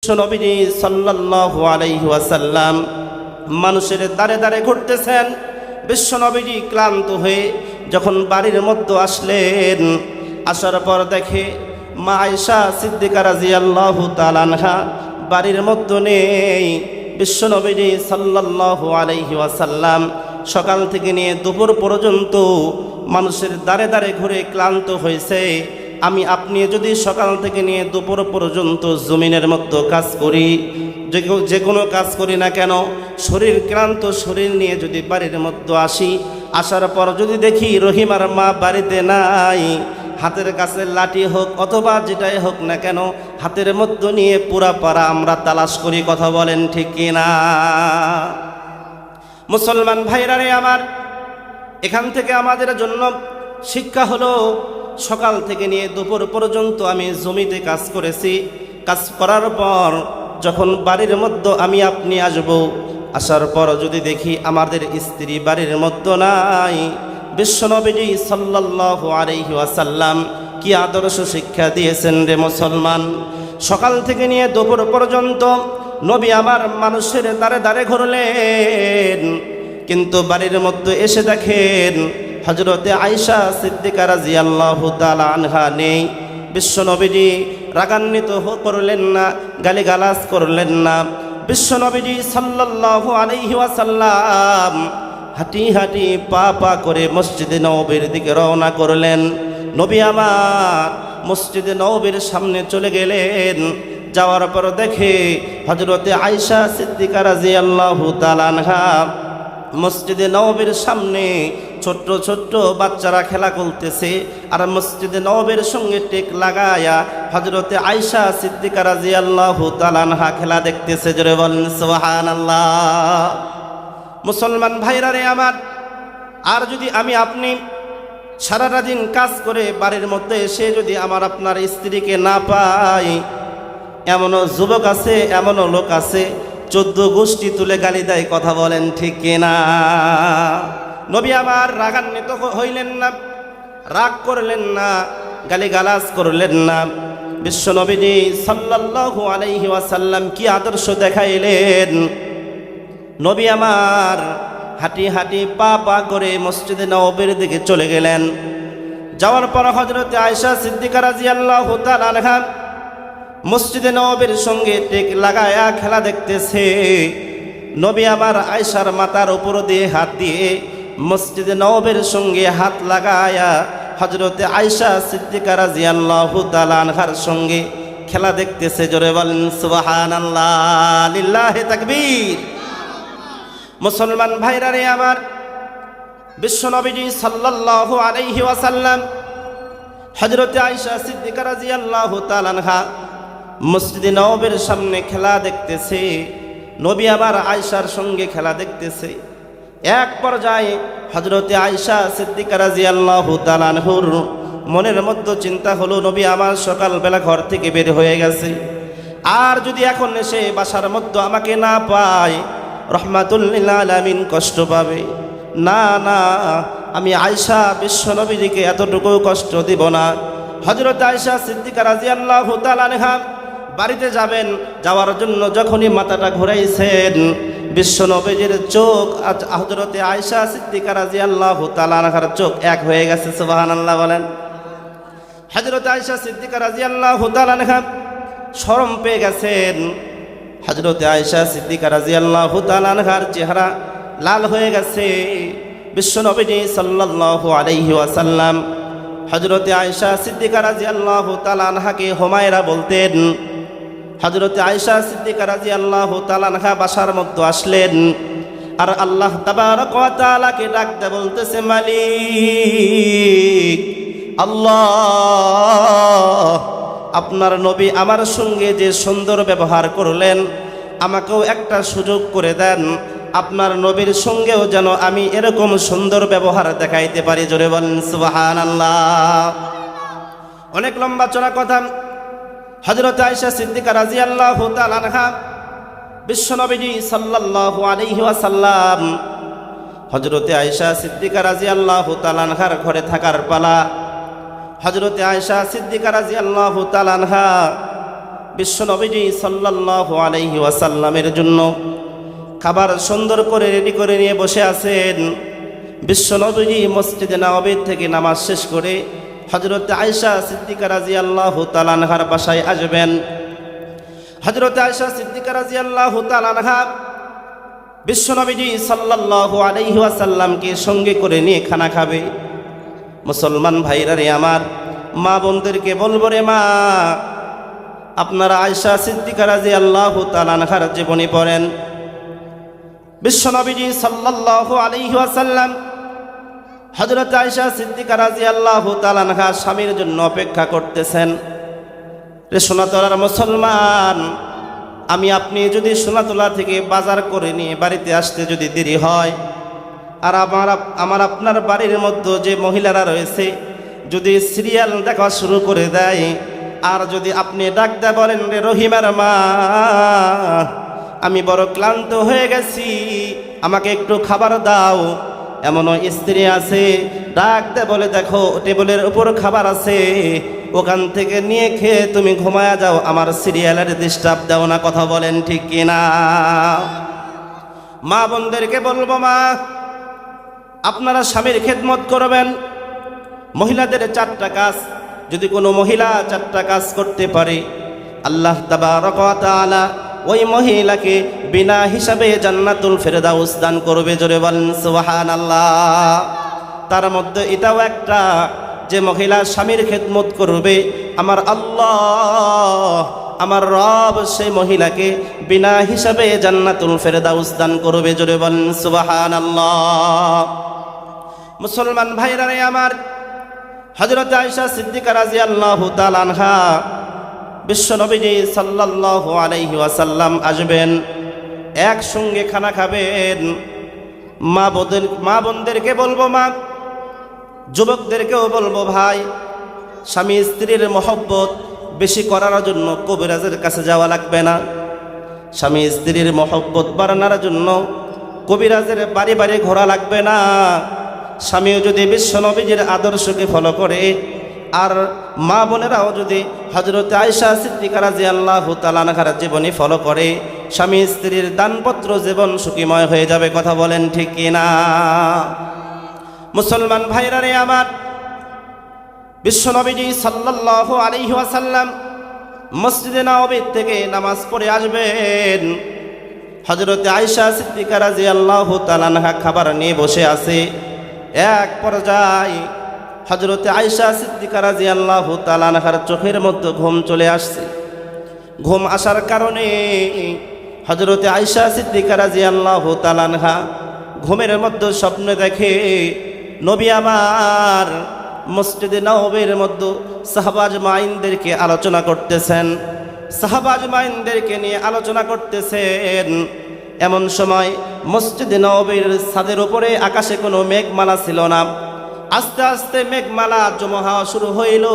নবীজি সাল্লাল্লাহু আলাইহি ওয়াসাল্লাম মানুষের দ্বারে দ্বারে ঘুরতেছেন। বিশ্ব নবীজি ক্লান্ত হয়ে যখন বাড়ির মধ্যে আসলেন, আসার পর দেখে মা আয়েশা সিদ্দিকা রাদিয়াল্লাহু তাআলা আনহা বাড়ির মধ্যে নেই। বিশ্ব নবীজি সাল্লাল্লাহু আলাইহি ওয়াসাল্লাম সকাল থেকে নিয়ে দুপুর পর্যন্ত মানুষের দ্বারে দ্বারে ঘুরে ক্লান্ত হয়েছে। আমি আপনি যদি সকাল থেকে নিয়ে দুপুর পর্যন্ত জমিনের মধ্যে কাজ করি, যে কোনো কাজ করি না কেন, শরীর ক্লান্ত শরীর নিয়ে যদি বাড়ির মধ্যে আসি, আসার পর যদি দেখি রহিমার মা বাড়িতে নাই, হাতের কাছে লাঠি হোক অথবা যেটাই হোক না কেন হাতের মধ্যে নিয়ে পুরা পাড়া আমরা তালাশ করি। কথা বলেন ঠিক কিনা? মুসলমান ভাইরা রে আমার, এখান থেকে আমাদের জন্য শিক্ষা হলো, সকাল থেকে নিয়ে দুপুর পর্যন্ত আমি জমিতে কাজ করেছি। কাজ করার পর যখন বাড়ির মধ্যে আমি আপনি আসব, আসার পর যদি দেখি আমাদের স্ত্রী বাড়ির মধ্যে নাই, বিশ্বনবীজি সাল্লাল্লাহু আলাইহি ওয়াসাল্লাম কি আদর্শ শিক্ষা দিয়েছেন রে মুসলমান। সকাল থেকে নিয়ে দুপুর পর্যন্ত নবী আমার মানুষের দ্বারে দ্বারে ঘুরলেন, কিন্তু বাড়ির মধ্যে এসে দেখেন হযরতে আয়েশা সিদ্দিকা রাদিয়াল্লাহু তাআলা আনহা নেই। বিশ্বনবীজি রাগান্বিত করলেন না, গালিগালাজ করলেন না। বিশ্বনবীজি সাল্লাল্লাহু আলাইহি ওয়াসাল্লাম হাঁটি হাঁটি পা পা করে মসজিদে নববীর দিকে রওনা করলেন। নবী আমার মসজিদে নববীর সামনে চলে গেলেন। যাওয়ার পর দেখে হযরতে আয়েশা সিদ্দিকা রাদিয়াল্লাহু তাআলা আনহা মসজিদে নববীর সামনে ছোট্ট ছোট্ট বাচ্চারা খেলা করতেছে, আর মসজিদে নববীর সঙ্গে টেক লাগায়া হযরতে আয়েশা সিদ্দিকা রাদিয়াল্লাহু তাআলা আনহা খেলা দেখতেছে। জোরে বলেন সুবহানাল্লাহ। মুসলমান ভাইরা রে আমার, আর যদি আমি আপনি সারাটা দিন কাজ করে বাড়ির মধ্যে এসে যদি আমার আপনার স্ত্রীকে না পাই, এমনও যুবক আছে, এমনও লোক আছে 14 গোষ্ঠী তুলে গালি দেয়। কথা বলেন ঠিক কিনা? নবী আমার রাগান্বিত হইলেন না, রাগ করলেন না, গালিগালাজ করলেন না। বিশ্ব নবীজি সাল্লাল্লাহু আলাইহি ওয়াসাল্লাম কি আদর্শ দেখাইলেন। নবী আমার হাঁটি হাঁটি পা পা করে মসজিদে নববীর দিকে চলে গেলেন। যাওয়ার পর হযরতে আয়েশা সিদ্দিকা রাদিয়াল্লাহু তাআলা আনহা মসজিদে নববীর সঙ্গে টেক লাগায়া খেলা দেখতেছে। নবী আমার আয়েশার মাথার উপর দিয়ে হাত দিয়ে মসজিদে নববীর সঙ্গে হাত লাগায়া হযরতে আয়েশা সিদ্দিকা রাদিয়াল্লাহু তাআলা আনহার সঙ্গে খেলা দেখতেছে। জোরে বলেন সুবহানাল্লাহ, লিল্লাহি তাকবীর। মুসলমান ভাইরা রে আমার, বিশ্বনবীজি সাল্লাল্লাহু আলাইহি ওয়াসাল্লাম হযরতে আয়েশা সিদ্দিকা রাদিয়াল্লাহু তাআলা আনহা মসজিদে নববীর সামনে খেলা দেখতেছে। নবী আবার আয়েশার সঙ্গে খেলা দেখতেছে। এক পর্যায়ে হযরতে আয়েশা সিদ্দিকা রাদিয়াল্লাহু তাআলা আনহুর মনের মধ্যে চিন্তা হলো, নবী আমার সকালবেলা ঘর থেকে বের হয়ে গেছে, আর যদি এখন এসে বাসার মধ্যে আমাকে না পায়, রহমাতুল লিল আলামিন কষ্ট পাবে। না না, আমি আয়েশা বিশ্বনবীজিকে এতটুকু কষ্ট দিব না। হযরত আয়েশা সিদ্দিকা রাদিয়াল্লাহু তাআলা আনহা বাড়িতে যাবেন, যাওয়ার জন্য যখনই মাথাটা ঘুরাইছেন, বিশ্বনবীজির চোখ হযরতে আয়েশা সিদ্দিকা রাদিয়াল্লাহু তাআলা আনহার চোখ এক হয়ে গেছে। সুবহানাল্লাহ বলেন। হযরত আয়েশা সিদ্দিকা রাদিয়াল্লাহু তাআলা আনহা শরম পেয়ে গেছেন। হযরতে আয়েশা সিদ্দিকা রাদিয়াল্লাহু তাআলা আনহার চেহারা লাল হয়ে গেছে। বিশ্বনবীজি সাল্লাল্লাহু আলাইহি ওয়াসাল্লাম হযরতে আয়েশা সিদ্দিকা রাদিয়াল্লাহু তাআলা আনহাকে হুমায়রা বলতেন। হযরতে আয়েশা সিদ্দিকা রাদিয়াল্লাহু তাআলা আনহা বাসার মধ্যে আসলেন, আর আল্লাহ তাবারক ওয়া তাআলাকে ডাকতে বলতেছে, মালিক আল্লাহ, আপনার নবী আমার সঙ্গে যে সুন্দর ব্যবহার করলেন, আমাকেও একটা সুযোগ করে দেন, আপনার নবীর সঙ্গেও যেন আমি এরকম সুন্দর ব্যবহার দেখাইতে পারি। জোরে বলেন সুবহানাল্লাহ। অনেক লম্বা চড়া কথা। হযরত আয়েশা সিদ্দিকা রাদিয়াল্লাহু তাআলা আনহা বিশ্বনবীজি সাল্লাল্লাহু আলাইহি ওয়াসাল্লাম হযরতে আয়েশা সিদ্দিকা রাদিয়াল্লাহু তাআলা আনহার ঘরে থাকার পালা। হযরতে আয়েশা সিদ্দিকা রাদিয়াল্লাহু তাআলা আনহা বিশ্বনবীজি সাল্লাল্লাহু আলাইহি ওয়াসাল্লামের জন্য খাবার সুন্দর করে রেডি করে নিয়ে বসে আছেন। বিশ্বনবীজি মসজিদে নববী থেকে নামাজ শেষ করে হযরত আয়েশা সিদ্দিকা রাদিয়াল্লাহু তাআলা আনহার বাসায় আসবেন। হযরত আয়েশা সিদ্দিকা রাদিয়াল্লাহু তাআলা আনহা বিশ্বনবীজি সাল্লাল্লাহু আলাইহি ওয়াসাল্লামকে সঙ্গে করে নিয়ে খানা খাবে। মুসলমান ভাইরা রে আমার, মা বোনদেরকে বলবো রে মা, আপনারা আয়েশা সিদ্দিকা রাদিয়াল্লাহু তাআলা আনহার জীবনী পড়েন। বিশ্বনবীজি সাল্লাল্লাহু আলাইহি ওয়াসাল্লাম হযরত আয়েশা সিদ্দিকা রাদিয়াল্লাহু তাআলা আনহা স্বামীর জন্য অপেক্ষা করতেছেন। রে সোনাতলার মুসলমান, আমি আপনি যদি সোনাতলা থেকে বাজার করে নিয়ে বাড়িতে আসতে যদি দেরি হয়, আর আমার আপনার বাড়ির মধ্যে যে মহিলারা রয়েছে যদি সিরিয়াল দেখা শুরু করে দেয়, আর যদি আপনি ডাক দেয় বলেন, রে রহিমার মা, আমি বড় ক্লান্ত হয়ে গেছি, আমাকে একটু খাবার দাও। এমনও স্ত্রী আছে ডাক দে বলে, দেখো টেবিলের উপর খাবার আছে, ওখান থেকে নিয়ে খেয়ে তুমি ঘুমায়া যাও, আমার সিরিয়ালের ডিস্টার্ব দাও না। কথা বলেন ঠিক কিনা? মা বোনদেরকে বলবো, মা আপনারা স্বামীর খেদমত করবেন। মহিলাদের 4টা কাজ, যদি কোনো মহিলা 4টা কাজ করতে পারে, আল্লাহ তাবারক ওয়া তাআলা ওই মহিলাকে বিনা হিসাবে জান্নাতুল ফেরদাউস দান করবে। জোরে বলেন সুবহানাল্লাহ। তার মধ্যে এটাও একটা, যে মহিলা স্বামীর খেদমত করবে, আমার আল্লাহ আমার রব সেই মহিলাকে বিনা হিসাবে জান্নাতুল ফেরদাউস দান করবে। জোরে বলেন সুবহানাল্লাহ। মুসলমান ভাইরা রে আমার, হযরত আয়েশা সিদ্দিকা রাদিয়াল্লাহু তাআলা আনহা বিশ্বনবীজি সাল্লাল্লাহু আলাইহি ওয়াসাল্লাম আসবেন, একসঙ্গে খানা খাবেন। মা বোনদেরকে বলবো, মা যুবকদেরকেও বলবো, ভাই স্বামী স্ত্রীর মহব্বত বেশি করার জন্য কবিরাজের কাছে যাওয়া লাগবে না। স্বামী স্ত্রীর মহব্বত বাড়ানোর জন্য কবিরাজের বাড়ি বাড়ি ঘোরা লাগবে না। স্বামীও যদি বিশ্বনবীজির আদর্শকে ফলো করে, আর মা বোনেরাও যদি হযরত আয়েশা সিদ্দিকা রাদিয়াল্লাহু তাআলা আনহার জীবনী ফলো করে, স্বামী স্ত্রীর দানপত্র জীবন সুখীময় হয়ে যাবে। কথা বলেন ঠিক কিনা? মুসলমান ভাইরা রে আমার, বিশ্বনবীজি সাল্লাল্লাহু আলাইহি ওয়াসাল্লাম মসজিদে নববী থেকে নামাজ পড়ে আসবেন। হযরত আয়েশা সিদ্দিকা রাদিয়াল্লাহু তাআলা আনহা খাবার নিয়ে বসে আছে। এক পর্যায়ে হযরত আয়েশা সিদ্দিকা রাদিয়াল্লাহু তাআলা আনহার চোখের মধ্যে ঘুম চলে আসছে। ঘুম আসার কারণে হযরত আয়েশা সিদ্দিকা রাদিয়াল্লাহু তাআলা আনহা ঘুমের মধ্যে স্বপ্ন দেখে, নবী আমার মসজিদে নববীর মধ্যে সাহাবা আজমাইনদেরকে আলোচনা করতেছেন, সাহাবা আজমাইনদেরকে নিয়ে আলোচনা করতেছেন। এমন সময় মসজিদে নববীর ছাদের উপরে আকাশে কোনো মেঘমালা ছিল না। আস্তে আস্তে মেঘমালা জমা হওয়া শুরু হইল।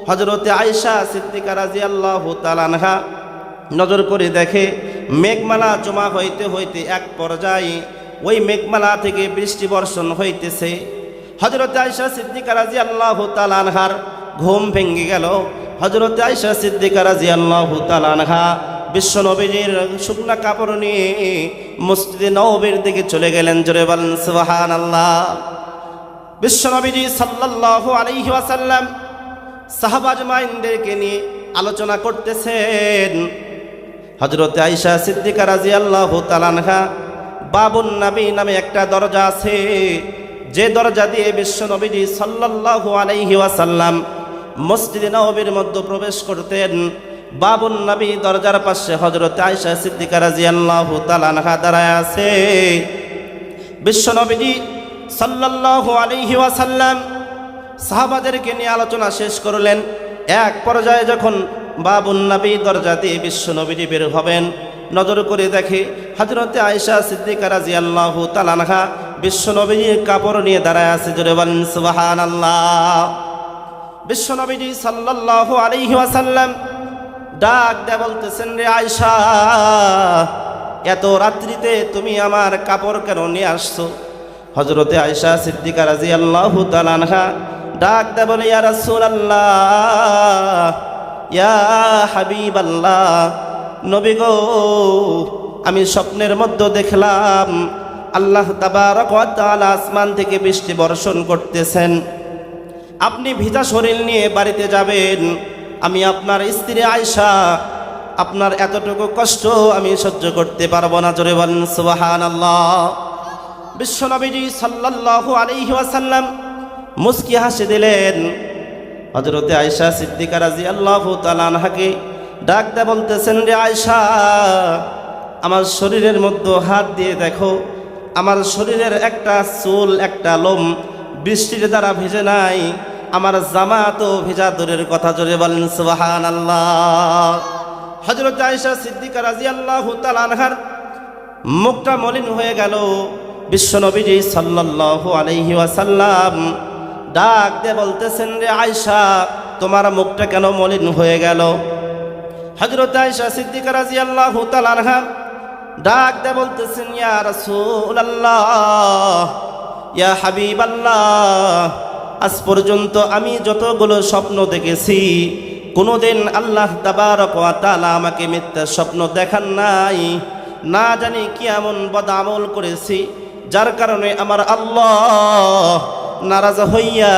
হযরতে আয়েশা সিদ্দিকা রাদিয়াল্লাহু তাআলা আনহা নজর করে দেখে, মেঘমালা জমা হইতে হইতে এক পর্যায়ে ওই মেঘমালা থেকে বৃষ্টি বর্ষণ হইতেছে। হযরতে আয়েশা সিদ্দিকা রাদিয়াল্লাহু তাআলা আনহার ঘুম ভেঙে গেল। হযরতে আয়েশা সিদ্দিকা রাদিয়াল্লাহু তাআলা আনহা বিশ্বনবীজির শুকনা কাপড় নিয়ে মসজিদে নববীর দিকে চলে গেলেন। জোরে বলেন সুবহানাল্লাহ। বিশ্বনবীজি সাল্লাল্লাহু আলাইহি ওয়াসাল্লাম সাহাবা আজমাইনদেরকে নিয়ে আলোচনা করতেছেন। হযরতে আয়েশা সিদ্দিকা রাদিয়াল্লাহু তাআলা আনহা বাবুন নবী নামে একটা দরজা আছে, যে দরজা দিয়ে বিশ্বনবীজি সাল্লাল্লাহু আলাইহি ওয়াসাল্লাম মসজিদে নববীর মধ্যে প্রবেশ করতেন। বাবুন নবী দরজার পাশে হযরতে আয়েশা সিদ্দিকা রাদিয়াল্লাহু তাআলা আনহা দাঁড়ায় আছে। বিশ্বনবীজি সাল্লাল্লাহু আলাইহি ওয়াসাল্লাম সাহাবাদেরকে নিয়ে আলোচনা শেষ করলেন। এক পর্যায়ে যখন বাবুন নবী দরজা দিয়ে বিশ্বনবীজি বের হবেন, নজর করে দেখে হযরতে আয়েশা সিদ্দিকা রাদিয়াল্লাহু তাআলা আনহা বিশ্বনবীজির কাপড় নিয়ে দাঁড়ায় আছে। জোরে বলেন সুবহানাল্লাহ। বিশ্বনবীজি সাল্লাল্লাহু আলাইহি ওয়াসাল্লাম ডাক দেয়া বলতেছেন, রে আয়েশা, এত রাত্রিতে তুমি আমার কাপড় কেন নিয়ে আসছো? হযরতে আয়েশা সিদ্দিকা রাদিয়াল্লাহু তাআলা আনহা ডাক দেয়া বলে, ইয়া রাসূলুল্লাহ, ইয়া হাবিবাল্লাহ, নবী গো, আমি স্বপ্নের মধ্যে দেখলাম আল্লাহ তাবারক ওয়া তাআলা আসমান থেকে বৃষ্টি বর্ষণ করতেছেন। আপনি ভিজা শরীর নিয়ে বাড়িতে যাবেন। আমি আপনার স্ত্রী আয়েশা, আপনার এতটুকু কষ্ট আমি সহ্য করতে পারবো না। জোরে বলেন সুবহানাল্লাহ। বিশ্বনবীজি সাল্লাল্লাহু আলাইহি ওয়াসাল্লাম মুস্কি হাসি দিলেন। হযরতে আয়েশা সিদ্দিকা রাদিয়াল্লাহু তাআলা আনহাকে ডাক দিয়ে বলতেছেন, রে আয়েশা, আমার শরীরের মধ্যে হাত দিয়ে দেখো, আমার শরীরের একটা চুল, একটা লোম বৃষ্টির দ্বারা ভিজে নাই। আমার জামা তো ভিজা দূরের কথা। জোরে বলেন সুবহানাল্লাহ। হযরত আয়েশা সিদ্দিকা রাদিয়াল্লাহু তাআলা আনহার মুখটা মলিন হয়ে গেল। বিশ্বনবীজি সাল্লাল্লাহু আলাইহি ওয়াসাল্লাম ডাক দিয়ে বলতেছেন, রে আয়েশা, তোমার মুখটা কেন মলিন হয়ে গেল? হযরত আয়েশা সিদ্দিকা রাদিয়াল্লাহু তাআলা আনহা ডাক দিয়ে বলতেছেন, ইয়া রাসূলুল্লাহ, ইয়া হাবিবাল্লাহ, আজ পর্যন্ত আমি যতগুলো স্বপ্ন দেখেছি, কোনোদিন আল্লাহ তাবারক ওয়া তাআলা আমাকে মিথ্যা স্বপ্ন দেখান নাই। না জানি কি এমন বদআমল করেছি যার কারণে আমার আল্লাহ নারাজ হইয়া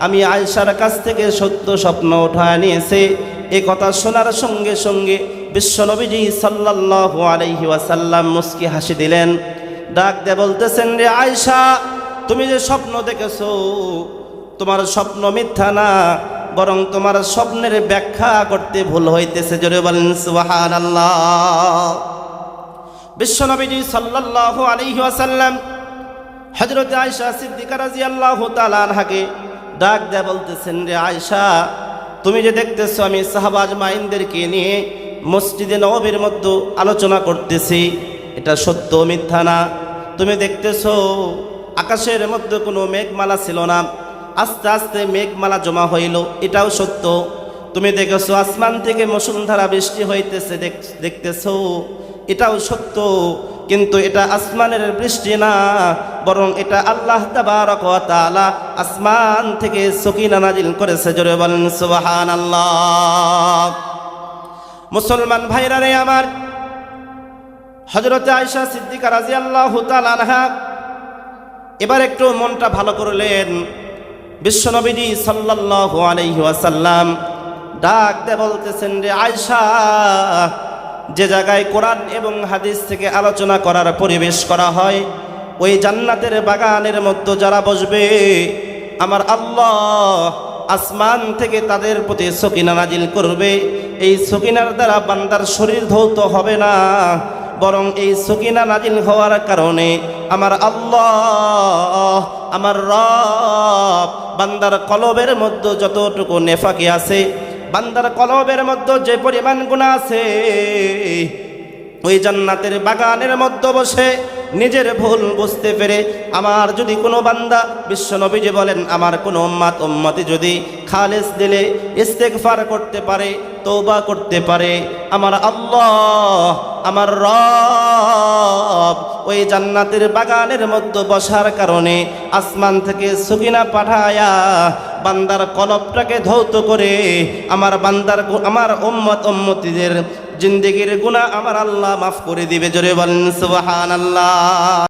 আমি আয়েশার কাছ থেকে সত্য স্বপ্ন উঠায় নিয়েছে। এ কথা শোনার সঙ্গে সঙ্গে বিশ্বনবীজি সাল্লাল্লাহু আলাইহি ওয়াসাল্লাম মুস্কি হাসি দিলেন। ডাক দিয়ে বলতেছেন, রে আয়েশা, তুমি যে স্বপ্ন দেখেছো, তোমার স্বপ্ন মিথ্যা না, বরং তোমার স্বপ্নের ব্যাখ্যা করতে ভুল হইতেছে। জোরে বলেন সুবহানাল্লাহ। বিশ্বনবীজি সাল্লাল্লাহু আলাইহি ওয়াসাল্লাম হযরত আয়েশা সিদ্দিকা রাদিয়াল্লাহু তাআলা আনহাকে ডাক দিয়ে বলতেছেন, রে আয়েশা, তুমি যে দেখতেছো আমি সাহাবা আজমাইনদেরকে নিয়ে মসজিদে নববীর মধ্যে আলোচনা করতেছি, এটা সত্য মিথ্যা না? তুমি দেখতেছো আকাশের মধ্যে কোনো মেঘমালা ছিল না, আস্তে আস্তে মেঘমালা জমা হইল, এটাও সত্য। তুমি দেখেছো আসমান থেকে মুষলধারা বৃষ্টি হইতেছে, দেখতেছো, এটাও সত্য। কিন্তু এটা আসমানের বৃষ্টি না, বরং এটা আল্লাহ তাবারক ওয়া তাআলা আসমান থেকে সকিনা নাজিল করেছে। জোরে বলেন সুবহানাল্লাহ। মুসলমান ভাইরা রে আমার, হযরত আয়েশা সিদ্দিকা রাদিয়াল্লাহু তাআলা আনহা এবার একটু মনটা ভালো করলেন। বিশ্বনবীজি সাল্লাল্লাহু আলাইহি ওয়াসাল্লাম ডাক দিয়ে বলতেছেন, রে আয়েশা, যে জায়গায় কোরআন এবং হাদিস থেকে আলোচনা করার পরিবেশ করা হয়, ওই জান্নাতের বাগানের মধ্যে যারা বসবে, আমার আল্লাহ আসমান থেকে তাদের প্রতি সকিনা নাজিল করবে। এই সকিনার দ্বারা বান্দার শরীর ধৌত হবে না, বরং এই সকিনা নাজিল হওয়ার কারণে আমার আল্লাহ, আমার রব বান্দার কলবের মধ্যে যতটুকু নেফাকি আছে, বান্দার কলবের মধ্যে যে পরিমাণ গুনাহ আছে, ওই জান্নাতের বাগানের মধ্যে বসে নিজের ভুল বুঝতে পেরে আমার যদি কোনো বান্দা, বিশ্বনবীজি বলেন, আমার কোনো উম্মতি যদি খালেস দিলে ইস্তেগফার করতে পারে, তওবা করতে পারে, আমার আল্লাহ, আমার রব ওই জান্নাতের বাগানের মধ্যে বসার কারণে আসমান থেকে সকিনা পাঠায়া বান্দার কলবটাকে ধৌত করে আমার উম্মতিদের জিন্দেগির গুনাহ আমার আল্লাহ মাফ করে দিবে। জোরে বলেন সুবহানাল্লাহ।